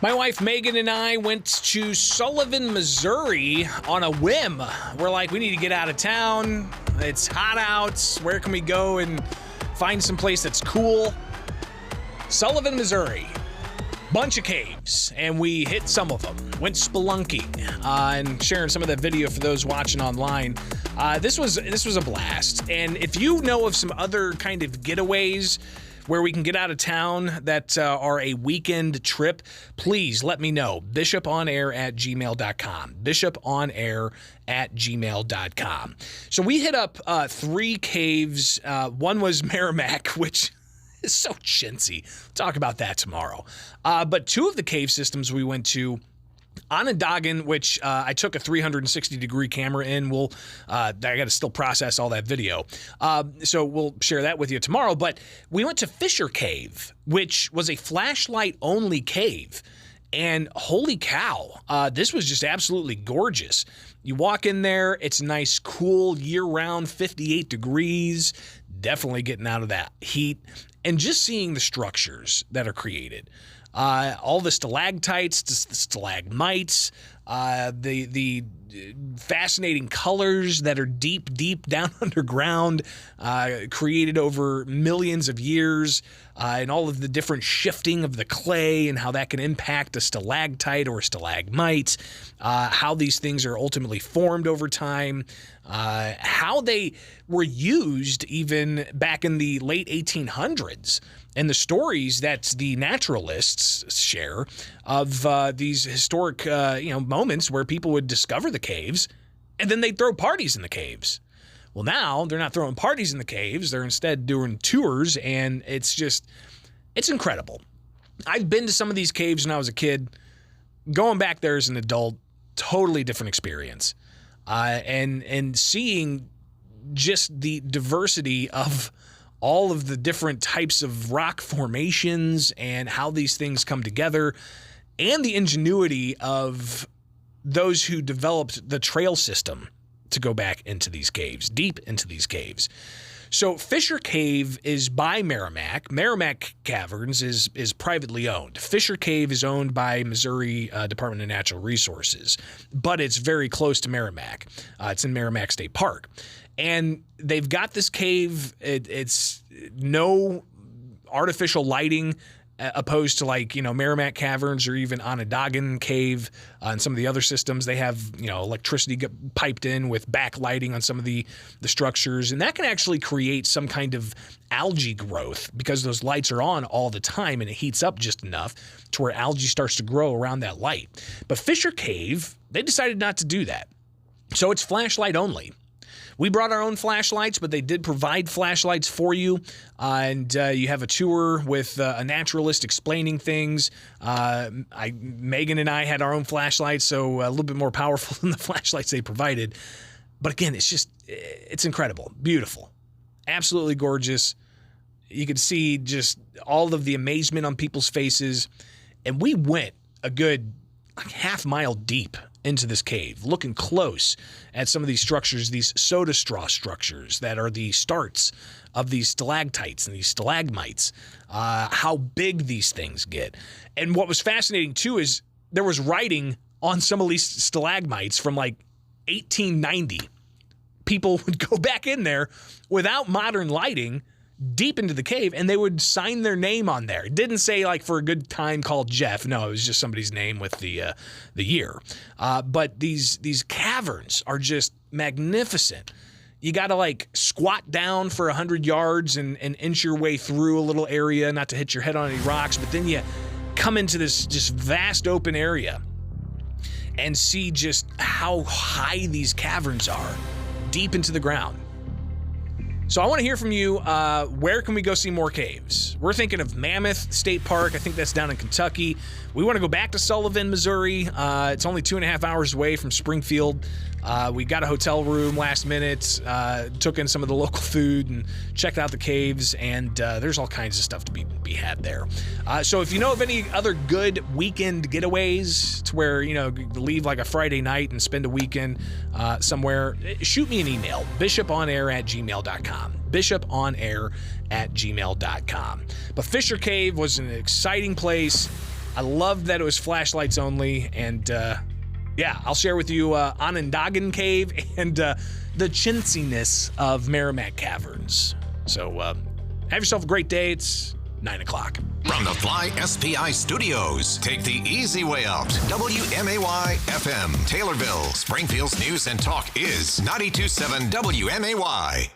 My wife Megan and I went to Sullivan, Missouri on a whim. We're like, we need to get out of town. It's hot out. Where can we go and find some place that's cool? Sullivan, Missouri. Bunch of caves, and we hit some of them. Went spelunking and sharing some of that video for those watching online. This was a blast. And if you know of some other kind of getaways where we can get out of town that are a weekend trip, please let me know. bishoponair@gmail.com. bishoponair@gmail.com. So we hit up 3 caves. One was Merrimack, which is so chintzy. We'll talk about that tomorrow. But 2 of the cave systems we went to, Onondagan, which I took a 360-degree camera in. I got to still process all that video. So we'll share that with you tomorrow. But we went to Fisher Cave, which was a flashlight-only cave. And holy cow, this was just absolutely gorgeous. You walk in there, it's nice, cool, year-round, 58 degrees. Definitely getting out of that heat. And just seeing the structures that are created. All the stalactites, the stalagmites, the fascinating colors that are deep down underground, created over millions of years, and all of the different shifting of the clay and how that can impact a stalactite or a stalagmite, how these things are ultimately formed over time, how they were used even back in the late 1800s. And the stories that the naturalists share of these historic moments where people would discover the caves and then they'd throw parties in the caves. Well, now they're not throwing parties in the caves. They're instead doing tours, and it's incredible. I've been to some of these caves when I was a kid. Going back there as an adult, totally different experience. And seeing just the diversity of all of the different types of rock formations and how these things come together, and the ingenuity of those who developed the trail system to go back into these caves, deep into these caves. So Fisher Cave is by Merrimack. Merrimack Caverns is privately owned. Fisher Cave is owned by Missouri Department of Natural Resources, but it's very close to Merrimack. It's in Merrimack State Park. And they've got this cave. It's no artificial lighting, opposed to Merrimack Caverns or even Onondagan Cave and some of the other systems. They have electricity piped in with backlighting on some of the structures, and that can actually create some kind of algae growth because those lights are on all the time and it heats up just enough to where algae starts to grow around that light. But Fisher Cave, they decided not to do that, so it's flashlight only. We brought our own flashlights, but they did provide flashlights for you, and you have a tour with a naturalist explaining things. Megan and I had our own flashlights, so a little bit more powerful than the flashlights they provided. But again, it's incredible, beautiful, absolutely gorgeous. You could see just all of the amazement on people's faces, and we went a good half-mile deep into this cave, looking close at some of these structures, these soda straw structures that are the starts of these stalactites and these stalagmites, how big these things get. And what was fascinating too is there was writing on some of these stalagmites from 1890. People would go back in there without modern lighting deep into the cave, and they would sign their name on there. It didn't say for a good time called Jeff. No, it was just somebody's name with the year. But these caverns are just magnificent. You got to squat down for 100 yards and inch your way through a little area, not to hit your head on any rocks. But then you come into this just vast open area and see just how high these caverns are, deep into the ground. So I want to hear from you. Where can we go see more caves? We're thinking of Mammoth State Park. I think that's down in Kentucky. We want to go back to Sullivan, Missouri. It's only 2.5 hours away from Springfield. We got a hotel room last minute, took in some of the local food and checked out the caves, and there's all kinds of stuff to be had there. So if you know of any other good weekend getaways to where, leave a Friday night and spend a weekend somewhere, shoot me an email, bishoponair@gmail.com. bishoponair@gmail.com. But Fisher Cave was an exciting place. I loved that it was flashlights only, and yeah, I'll share with you Onondagan Cave and the chintziness of Merrimack Caverns. So have yourself a great day. It's 9 o'clock. From the Fly SPI studios, take the easy way out. WMAY FM, Taylorville, Springfield's News and Talk is 92.7 WMAY.